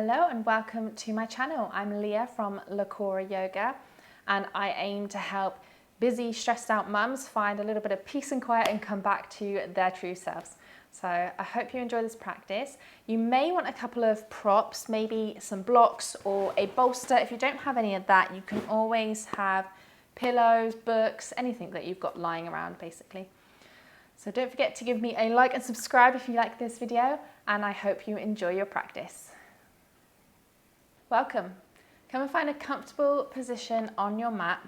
Hello and welcome to my channel. I'm Leah from Yoga and I aim to help busy, stressed out mums find a little bit of peace and quiet and come back to their true selves. So I hope you enjoy this practice. You may want a couple of props, maybe some blocks or a bolster. If you don't have any of that, you can always have pillows, books, anything that you've got lying around basically. So don't forget to give me a like and subscribe if you like this video, and I hope you enjoy your practice. Welcome. Come and find a comfortable position on your mat,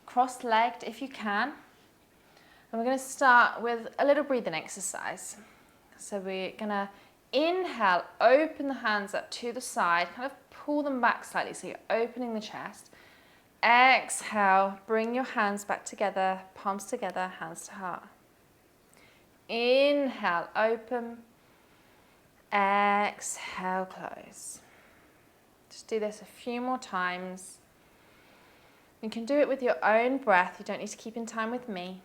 cross-legged if you can. And we're going to start with a little breathing exercise. So we're going to inhale, open the hands up to the side, kind of pull them back slightly so you're opening the chest. Exhale, bring your hands back together, palms together, hands to heart. Inhale, open. Exhale, close. Just do this a few more times. You can do it with your own breath. You don't need to keep in time with me.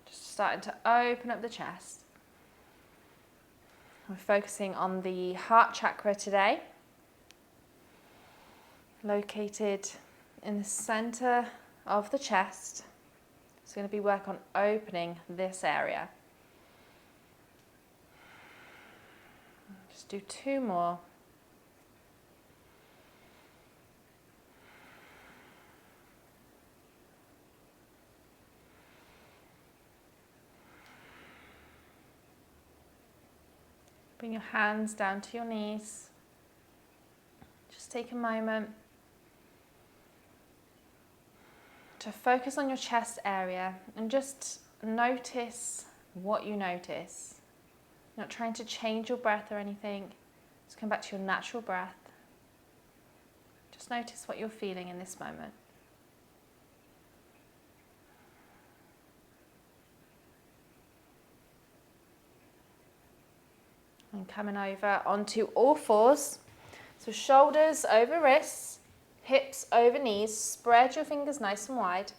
Just starting to open up the chest. We're focusing on the heart chakra today, located in the center of the chest. It's going to be work on opening this area. Just do two more. Bring your hands down to your knees. Just take a moment to focus on your chest area and just notice what you notice. You're not trying to change your breath or anything. Just come back to your natural breath. Just notice what you're feeling in this moment. And coming over onto all fours. So shoulders over wrists, hips over knees. Spread your fingers nice and wide.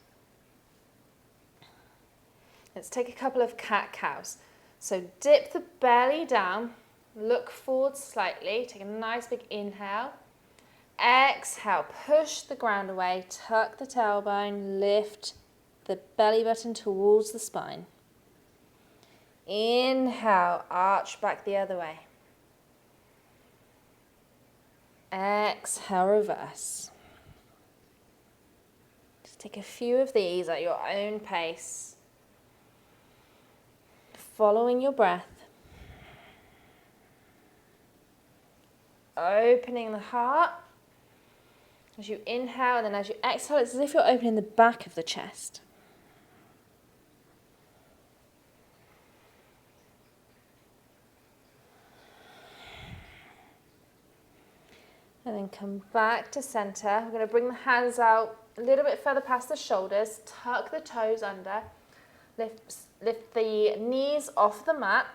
Let's take a couple of cat-cows. So dip the belly down, look forward slightly. Take a nice big inhale. Exhale, push the ground away, tuck the tailbone, lift the belly button towards the spine. Inhale, arch back the other way. Exhale, reverse. Just take a few of these at your own pace, following your breath. Opening the heart. As you inhale and then as you exhale, it's as if you're opening the back of the chest. And then come back to center. We're going to bring the hands out a little bit further past the shoulders. Tuck the toes under. Lift the knees off the mat.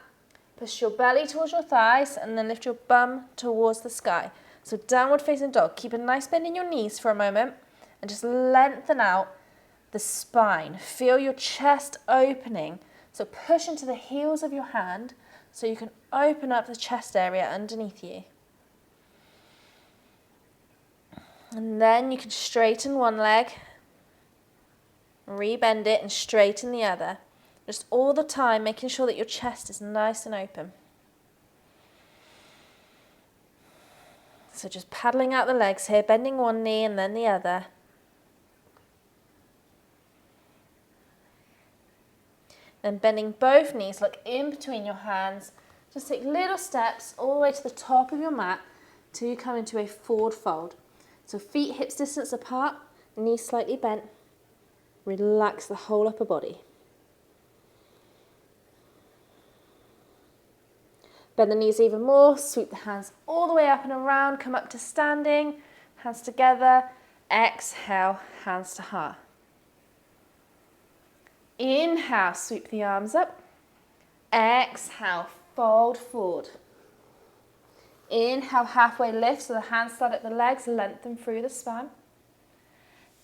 Push your belly towards your thighs and then lift your bum towards the sky. So downward facing dog. Keep a nice bend in your knees for a moment and just lengthen out the spine. Feel your chest opening. So push into the heels of your hand so you can open up the chest area underneath you. And then you can straighten one leg, rebend it and straighten the other. Just all the time making sure that your chest is nice and open. So just paddling out the legs here, bending one knee and then the other. Then bending both knees, look in between your hands. Just take little steps all the way to the top of your mat till you come into a forward fold. So feet hips distance apart, knees slightly bent. Relax the whole upper body. Bend the knees even more, sweep the hands all the way up and around, come up to standing, hands together, exhale, hands to heart. Inhale, sweep the arms up, exhale, fold forward. Inhale, halfway lift, so the hands start at the legs, lengthen through the spine.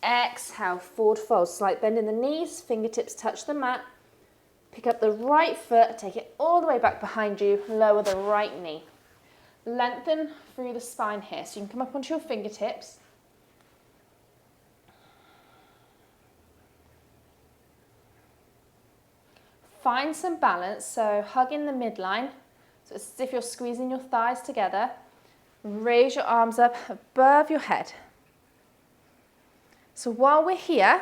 Exhale, forward fold, slight bend in the knees, fingertips touch the mat. Pick up the right foot, take it all the way back behind you, lower the right knee. Lengthen through the spine here. So you can come up onto your fingertips. Find some balance, so hug in the midline. So it's as if you're squeezing your thighs together. Raise your arms up above your head. So while we're here,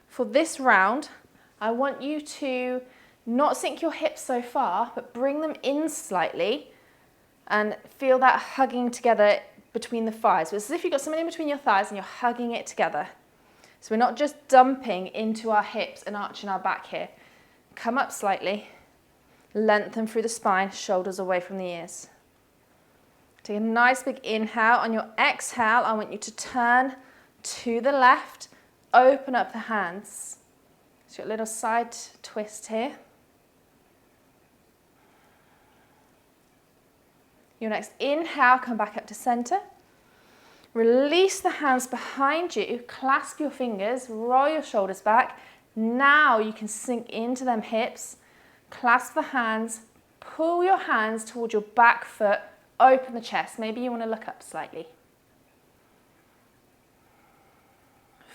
for this round, I want you to not sink your hips so far, but bring them in slightly and feel that hugging together between the thighs. It's as if you've got something in between your thighs and you're hugging it together. So we're not just dumping into our hips and arching our back here. Come up slightly, lengthen through the spine, shoulders away from the ears. Take a nice big inhale. On your exhale, I want you to turn to the left, open up the hands. So your little side twist here. Your next inhale, come back up to center. Release the hands behind you, clasp your fingers, roll your shoulders back. Now you can sink into them hips, clasp the hands, pull your hands towards your back foot, open the chest. Maybe you want to look up slightly.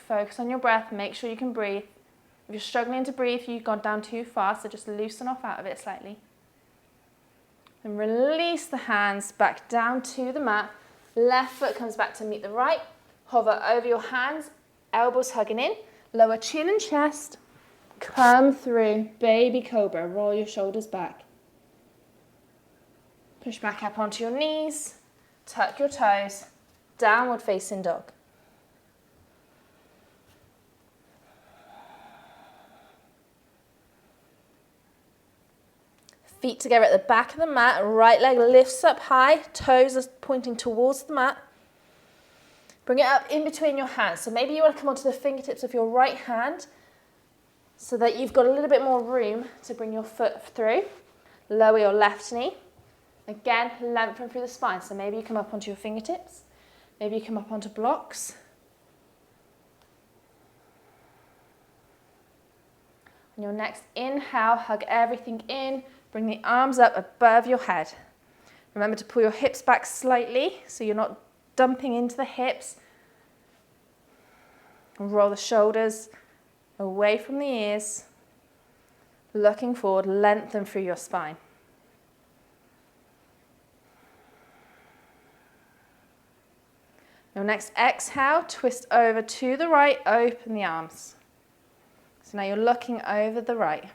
Focus on your breath, make sure you can breathe. If you're struggling to breathe, you've gone down too far, so just loosen off out of it slightly. And release the hands back down to the mat. Left foot comes back to meet the right. Hover over your hands, elbows hugging in. Lower chin and chest. Come through, baby cobra. Roll your shoulders back. Push back up onto your knees. Tuck your toes. Downward facing dog. Feet together at the back of the mat, right leg lifts up high, toes are pointing towards the mat. Bring it up in between your hands. So maybe you want to come onto the fingertips of your right hand so that you've got a little bit more room to bring your foot through. Lower your left knee. Again, lengthen through the spine. So maybe you come up onto your fingertips. Maybe you come up onto blocks. On your next inhale, hug everything in. Bring the arms up above your head. Remember to pull your hips back slightly so you're not dumping into the hips. Roll the shoulders away from the ears. Looking forward, lengthen through your spine. Your next exhale, twist over to the right, open the arms. So now you're looking over the right.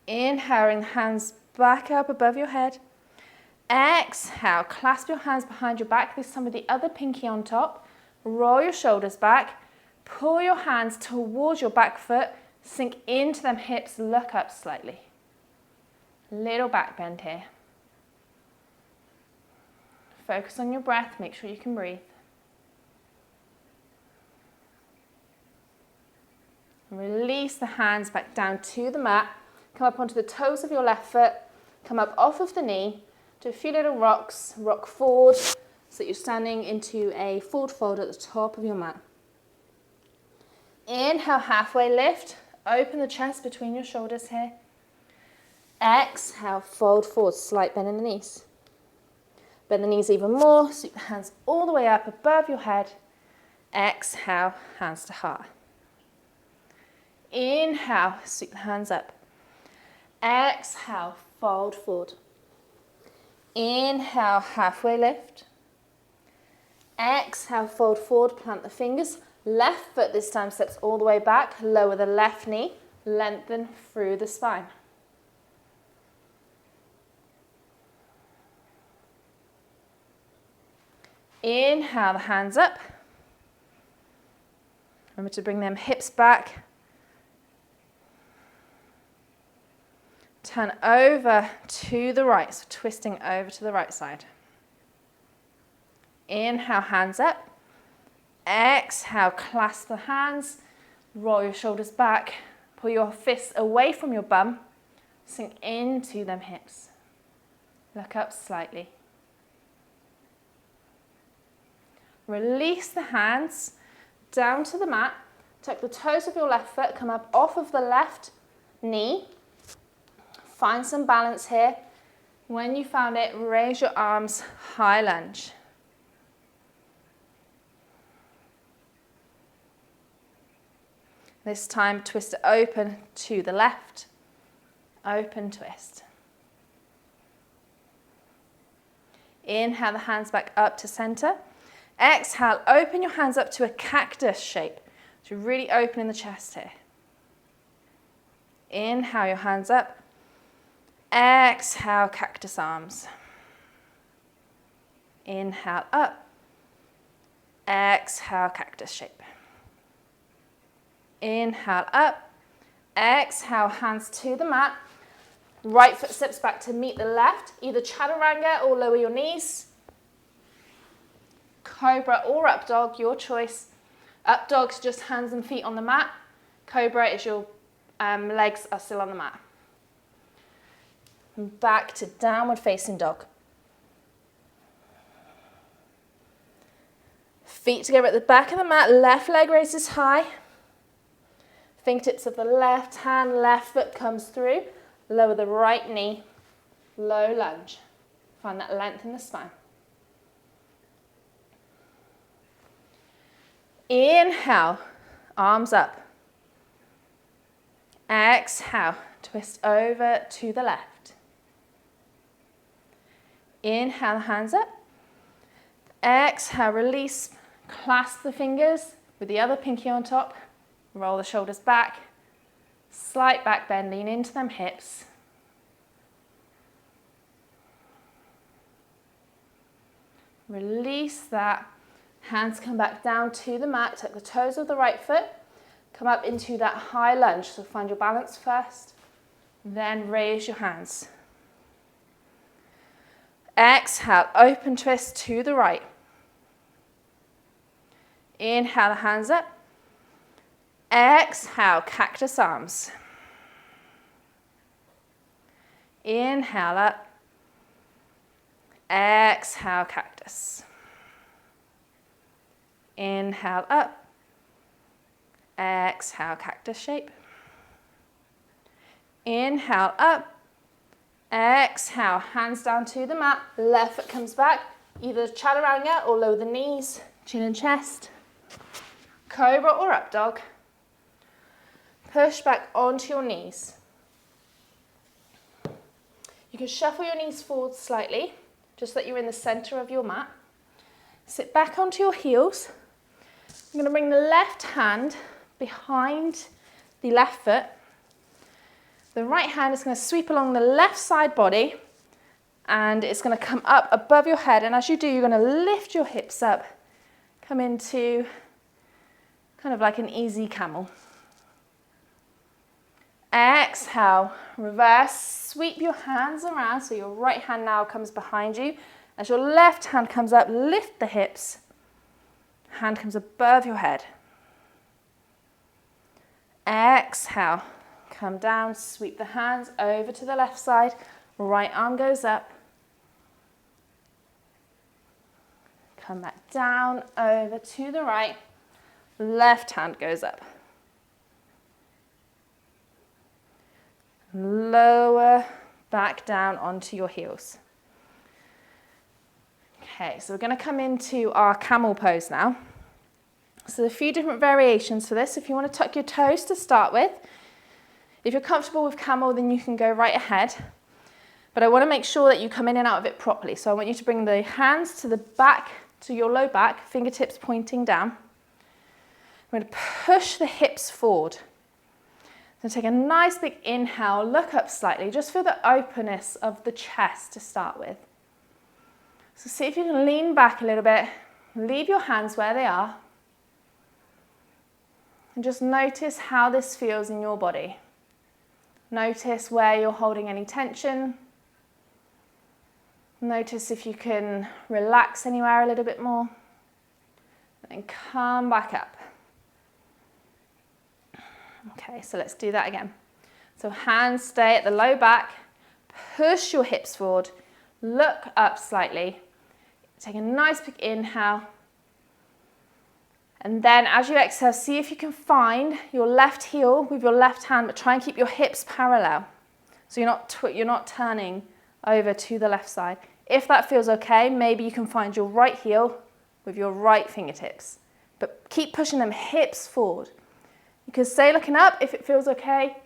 Inhaling, hands back up above your head. Exhale, clasp your hands behind your back. This time with the other pinky on top. Roll your shoulders back. Pull your hands towards your back foot. Sink into them hips, look up slightly. Little back bend here. Focus on your breath, make sure you can breathe. Release the hands back down to the mat. Come up onto the toes of your left foot. Come up off of the knee. Do a few little rocks. Rock forward so that you're standing into a forward fold at the top of your mat. Inhale, halfway lift. Open the chest between your shoulders here. Exhale, fold forward. Slight bend in the knees. Bend the knees even more. Sweep the hands all the way up above your head. Exhale, hands to heart. Inhale, sweep the hands up. Exhale, fold forward. Inhale, halfway lift. Exhale, fold forward, plant the fingers. Left foot this time steps all the way back. Lower the left knee, lengthen through the spine. Inhale, the hands up. Remember to bring them hips back. Turn over to the right, so twisting over to the right side. Inhale, hands up. Exhale, clasp the hands. Roll your shoulders back. Pull your fists away from your bum. Sink into them hips. Look up slightly. Release the hands down to the mat. Tuck the toes of your left foot. Come up off of the left. knee. Find some balance here. When you found it, raise your arms, high lunge. This time, twist it open to the left. Open twist. Inhale the hands back up to center. Exhale, open your hands up to a cactus shape. So really opening the chest here. Inhale your hands up. Exhale, cactus arms. Inhale up. Exhale, cactus shape. Inhale up. Exhale, hands to the mat. Right foot steps back to meet the left. Either chaturanga or lower your knees. Cobra or up dog, your choice. Up dog's just hands and feet on the mat. Cobra is your legs are still on the mat. And back to downward facing dog. Feet together at the back of the mat. Left leg raises high. Fingertips of the left hand, left foot comes through. Lower the right knee. Low lunge. Find that length in the spine. Inhale, arms up. Exhale, twist over to the left. Inhale, hands up. Exhale, release, clasp the fingers with the other pinky on top. Roll the shoulders back. Slight back bend, lean into them hips. Release that. Hands come back down to the mat. Tuck the toes of the right foot. Come up into that high lunge. So find your balance first. Then raise your hands. Exhale, open twist to the right. Inhale the hands up. Exhale, cactus arms. Inhale up. Exhale, cactus. Inhale up. Exhale, cactus shape. Inhale up. Exhale, hands down to the mat. Left foot comes back. Either chaturanga or lower the knees, chin and chest. Cobra or up dog. Push back onto your knees. You can shuffle your knees forward slightly, just that you're in the center of your mat. Sit back onto your heels. I'm going to bring the left hand behind the left foot. The right hand is going to sweep along the left side body and it's going to come up above your head. And as you do, you're going to lift your hips up, come into kind of like an easy camel. Exhale, reverse, sweep your hands around so your right hand now comes behind you. As your left hand comes up, lift the hips. Hand comes above your head. Exhale, come down, sweep the hands over to the left side. Right arm goes up. Come back down, over to the right. Left hand goes up. Lower back down onto your heels. Okay, so we're going to come into our camel pose now. So there's a few different variations for this. If you want to tuck your toes to start with, if you're comfortable with camel, then you can go right ahead. But I want to make sure that you come in and out of it properly. So I want you to bring the hands to the back, to your low back, fingertips pointing down. I'm going to push the hips forward. So take a nice big inhale, look up slightly, just feel the openness of the chest to start with. So see if you can lean back a little bit, leave your hands where they are, and just notice how this feels in your body. Notice where you're holding any tension. Notice if you can relax anywhere a little bit more, and then come back up. Okay, so let's do that again. So hands stay at the low back, push your hips forward, look up slightly, take a nice big inhale, And then as you exhale, see if you can find your left heel with your left hand, but try and keep your hips parallel. So you're not turning over to the left side. If that feels okay, maybe you can find your right heel with your right fingertips. But keep pushing them hips forward. You can stay looking up if it feels okay.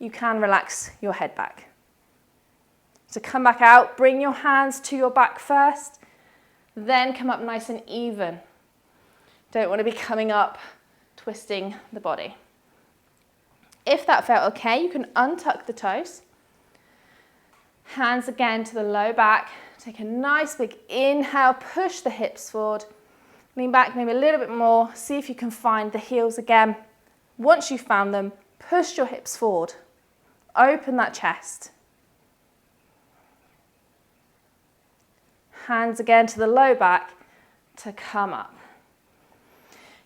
You can relax your head back. So come back out, bring your hands to your back first, then come up nice and even. Don't want to be coming up, twisting the body. If that felt okay, you can untuck the toes. Hands again to the low back. Take a nice big inhale, push the hips forward. Lean back maybe a little bit more. See if you can find the heels again. Once you've found them, push your hips forward. Open that chest. Hands again to the low back to come up.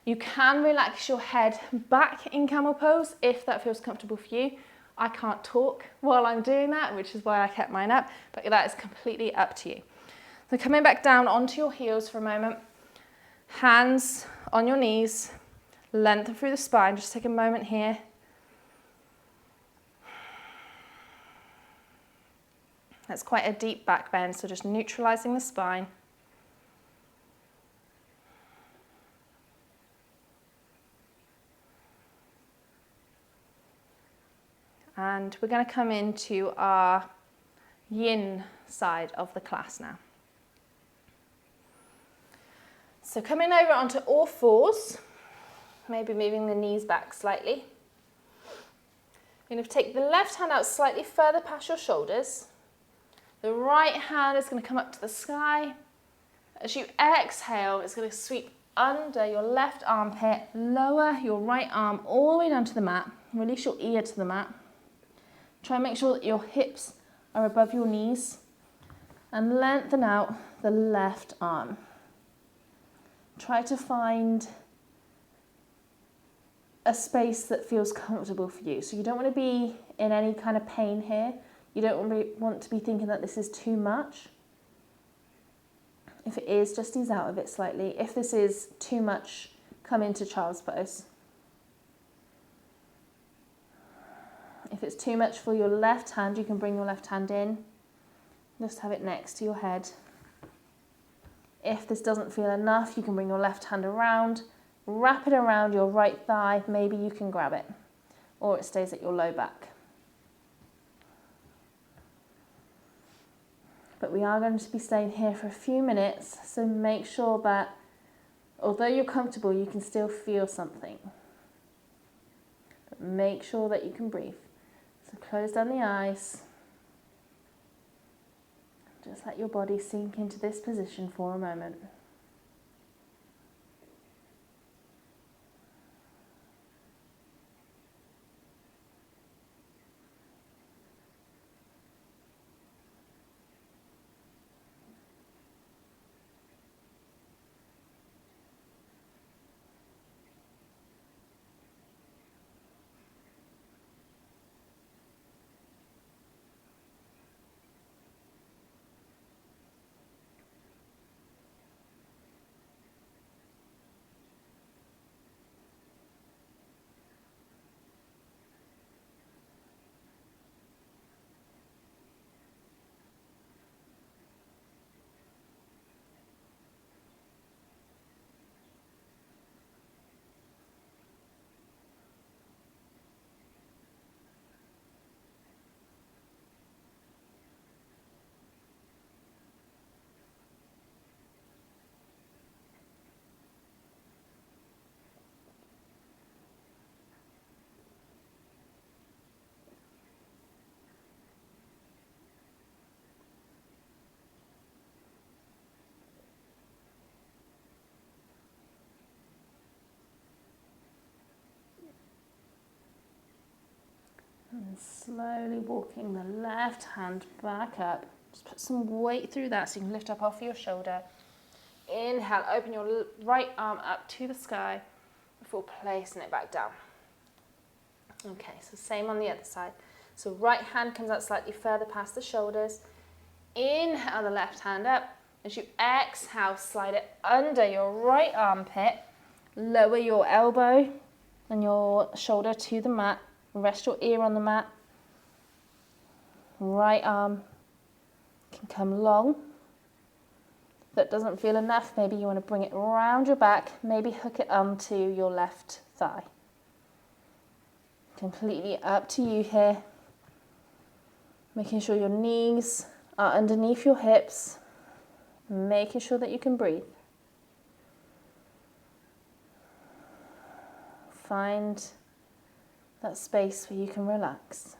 You can relax your head back in camel pose if that feels comfortable for you. I can't talk while I'm doing that, which is why I kept mine up, but that is completely up to you. So coming back down onto your heels for a moment, hands on your knees, lengthen through the spine. Just take a moment here. That's quite a deep back bend, so just neutralizing the spine. And we're going to come into our yin side of the class now. So coming over onto all fours, maybe moving the knees back slightly. You're going to take the left hand out slightly further past your shoulders. The right hand is going to come up to the sky. As you exhale, it's going to sweep under your left armpit, lower your right arm all the way down to the mat. Release your ear to the mat. Try and make sure that your hips are above your knees and lengthen out the left arm. Try to find a space that feels comfortable for you. So you don't want to be in any kind of pain here. You don't want to be thinking that this is too much. If it is, just ease out of it slightly. If this is too much, come into child's pose. If it's too much for your left hand, you can bring your left hand in. Just have it next to your head. If this doesn't feel enough, you can bring your left hand around, wrap it around your right thigh. Maybe you can grab it, or it stays at your low back. But we are going to be staying here for a few minutes, so make sure that although you're comfortable, you can still feel something. But make sure that you can breathe. So close down the eyes. Just let your body sink into this position for a moment. And slowly walking the left hand back up. Just put some weight through that so you can lift up off your shoulder. Inhale, open your right arm up to the sky before placing it back down. Okay, so same on the other side. So right hand comes out slightly further past the shoulders. Inhale the left hand up. As you exhale, slide it under your right armpit. Lower your elbow and your shoulder to the mat. Rest your ear on the mat. Right arm can come long. If that doesn't feel enough, maybe you want to bring it around your back, maybe hook it onto your left thigh. Completely up to you here. Making sure your knees are underneath your hips, making sure that you can breathe. Find that space where you can relax.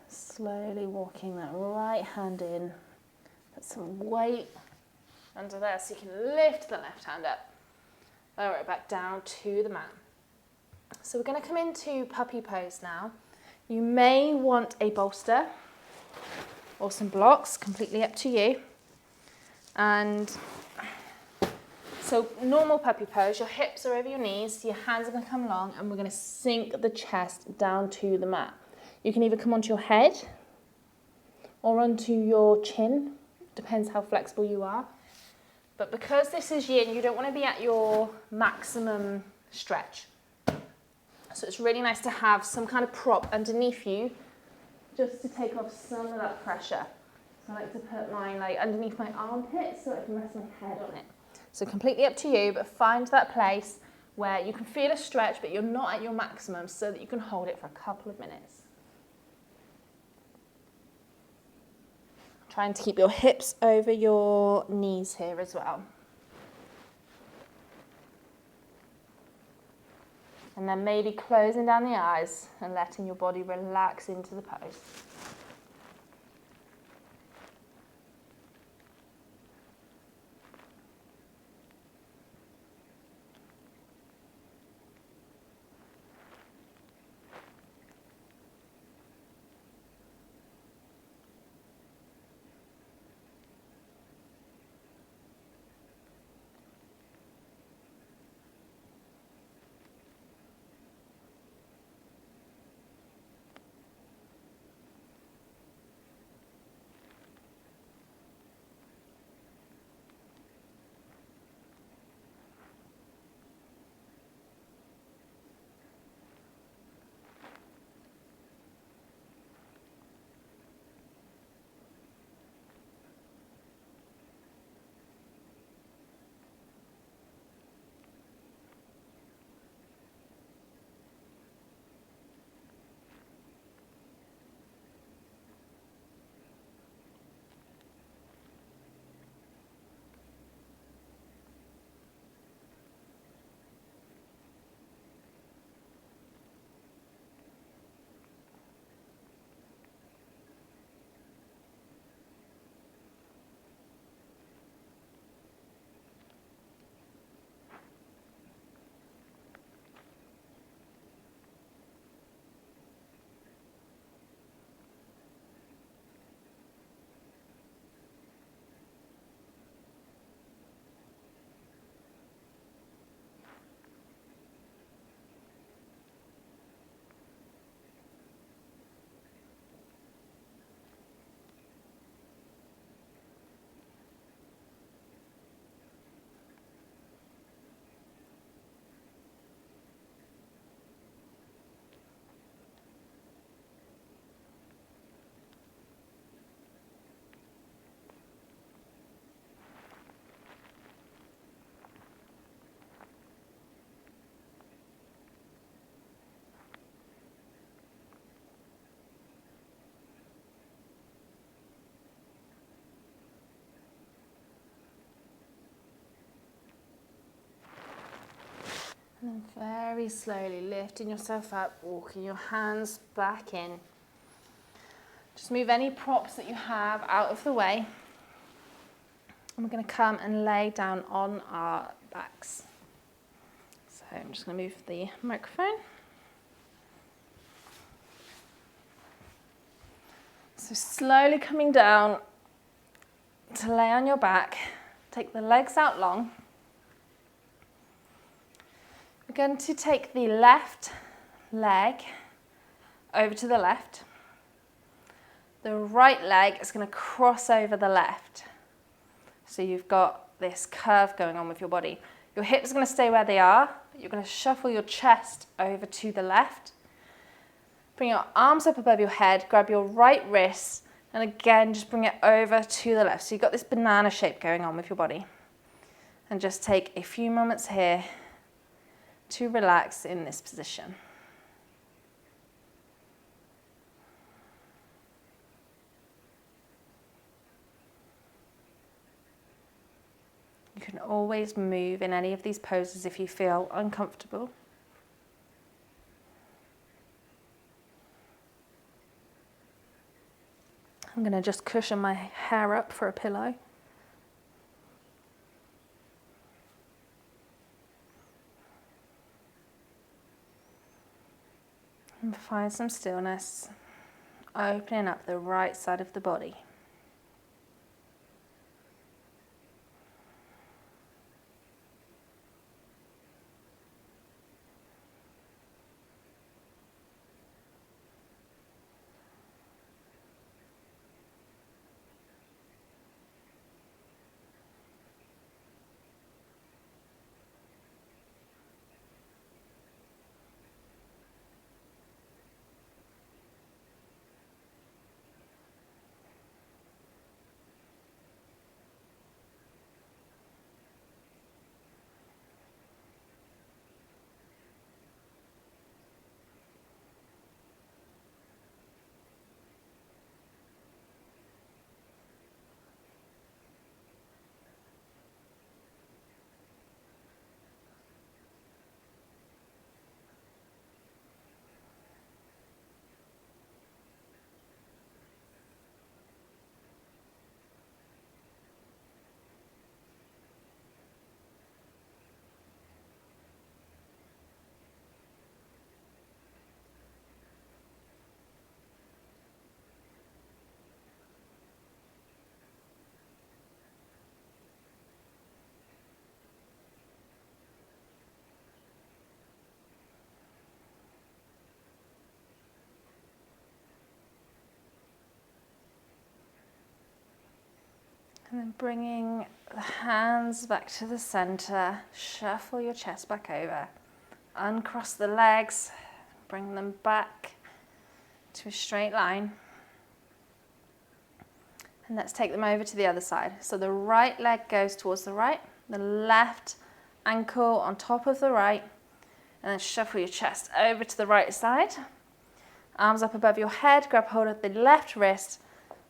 Slowly walking that right hand in. Put some weight under there so you can lift the left hand up. Lower it back down to the mat. So we're going to come into puppy pose now. You may want a bolster or some blocks, completely up to you. And so normal puppy pose, your hips are over your knees, your hands are going to come along, and we're going to sink the chest down to the mat. You can either come onto your head or onto your chin, depends how flexible you are. But because this is yin, you don't want to be at your maximum stretch. So it's really nice to have some kind of prop underneath you just to take off some of that pressure. So I like to put mine underneath my armpit so I can rest my head on it. So completely up to you, but find that place where you can feel a stretch but you're not at your maximum so that you can hold it for a couple of minutes. Trying to keep your hips over your knees here as well. And then maybe closing down the eyes and letting your body relax into the pose. very slowly lifting yourself up, walking your hands back in. Just move any props that you have out of the way. And we're going to come and lay down on our backs. So I'm just going to move the microphone. So slowly coming down to lay on your back. Take the legs out long. We're going to take the left leg over to the left. The right leg is going to cross over the left. So you've got this curve going on with your body. Your hips are going to stay where they are, but you're going to shuffle your chest over to the left. Bring your arms up above your head, grab your right wrist, and again, just bring it over to the left. So you've got this banana shape going on with your body. And just take a few moments here to relax in this position. You can always move in any of these poses if you feel uncomfortable. I'm going to just cushion my hair up for a pillow. And find some stillness, opening up the right side of the body. And then bringing the hands back to the center, shuffle your chest back over, uncross the legs, bring them back to a straight line. And let's take them over to the other side. So the right leg goes towards the right, the left ankle on top of the right, and then shuffle your chest over to the right side. Arms up above your head, grab hold of the left wrist,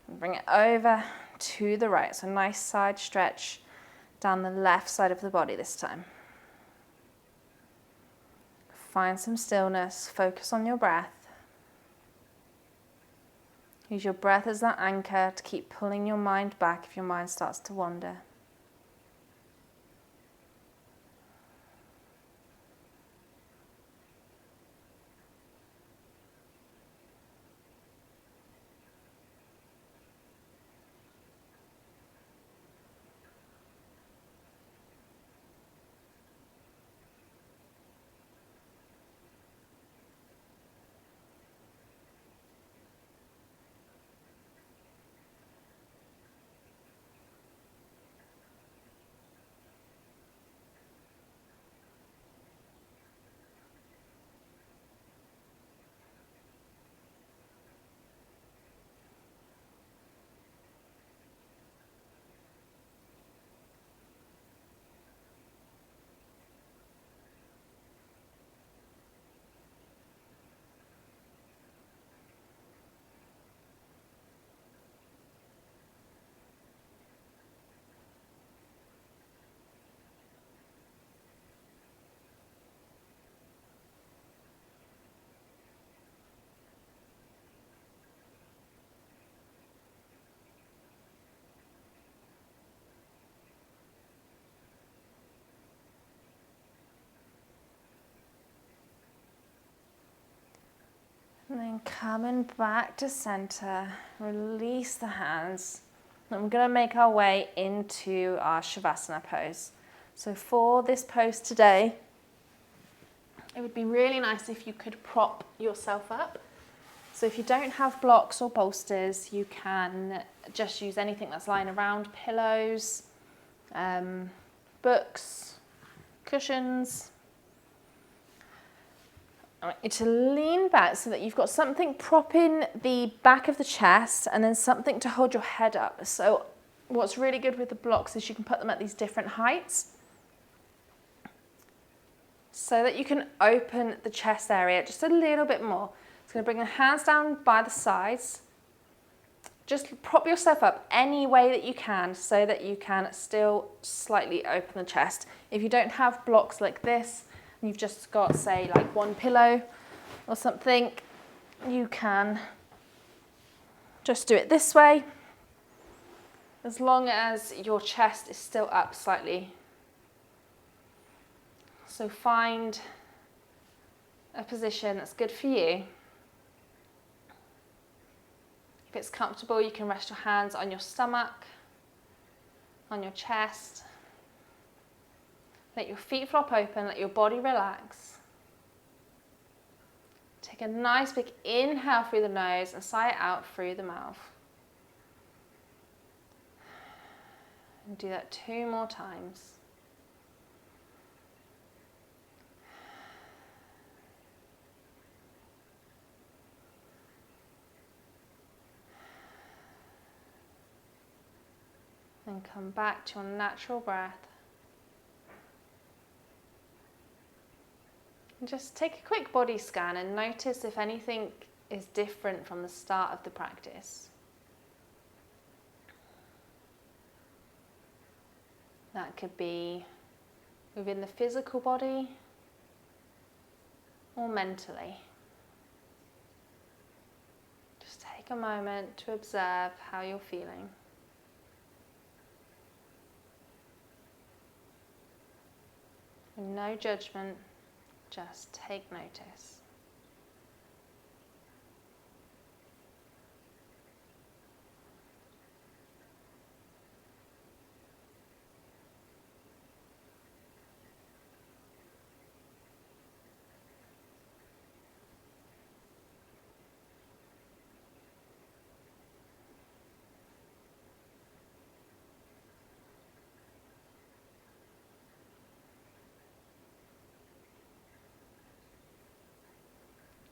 and bring it over to the right. So nice side stretch down the left side of the body this time. Find some stillness, focus on your breath. Use your breath as that anchor to keep pulling your mind back if your mind starts to wander. And coming back to center, release the hands. And we're going to make our way into our Shavasana pose. So for this pose today, it would be really nice if you could prop yourself up. So if you don't have blocks or bolsters, you can just use anything that's lying around, pillows, books, cushions. I want you to lean back so that you've got something propping the back of the chest and then something to hold your head up. So what's really good with the blocks is you can put them at these different heights so that you can open the chest area just a little bit more. It's going to bring the hands down by the sides. Just prop yourself up any way that you can so that you can still slightly open the chest. If you don't have blocks like this, and you've just got, say, like one pillow or something, you can just do it this way, as long as your chest is still up slightly. So find a position that's good for you. If it's comfortable, you can rest your hands on your stomach, on your chest. Let your feet flop open, let your body relax. Take a nice big inhale through the nose and sigh it out through the mouth. And do that 2 more times. Then come back to your natural breath. And just take a quick body scan and notice if anything is different from the start of the practice. That could be within the physical body or mentally. Just take a moment to observe how you're feeling. No judgment. Just take notice.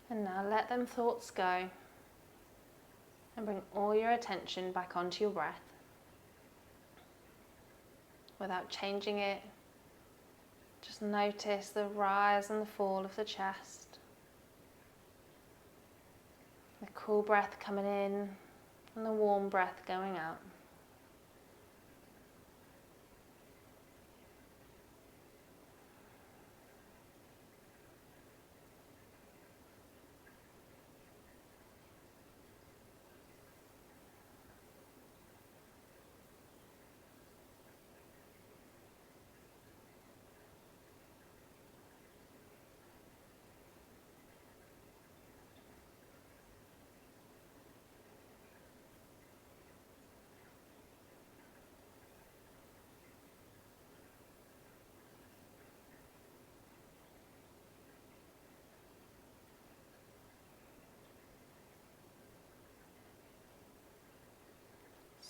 And now let them thoughts go and bring all your attention back onto your breath without changing it. Just notice the rise and the fall of the chest, the cool breath coming in and the warm breath going out.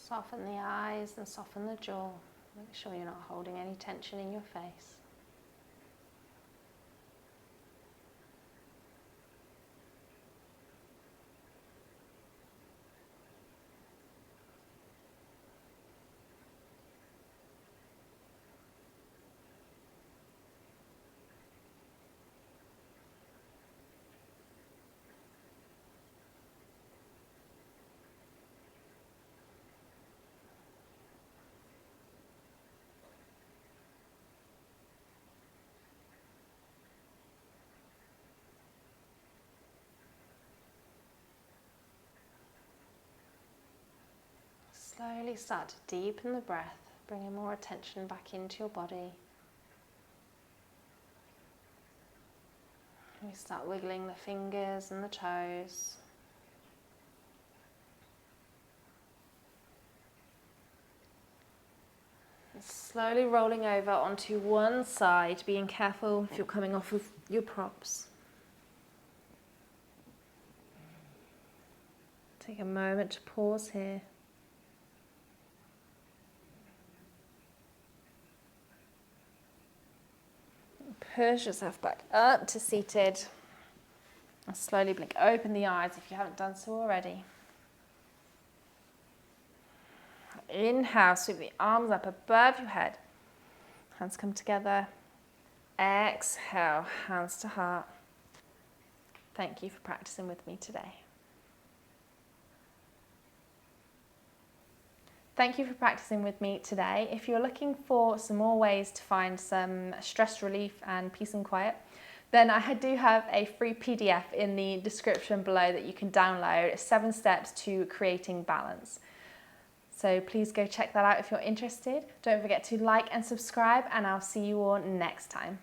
Soften the eyes and soften the jaw. Make sure you're not holding any tension in your face. Slowly start to deepen the breath, bringing more attention back into your body. We start wiggling the fingers and the toes. Slowly rolling over onto one side, being careful if you're coming off of your props. Take a moment to pause here. Push yourself back up to seated. And slowly blink open the eyes if you haven't done so already. Inhale, sweep the arms up above your head. Hands come together. Exhale, hands to heart. Thank you for practicing with me today. Thank you for practicing with me today. If you're looking for some more ways to find some stress relief and peace and quiet, then I do have a free PDF in the description below that you can download, 7 steps to creating balance. So please go check that out if you're interested. Don't forget to like and subscribe, and I'll see you all next time.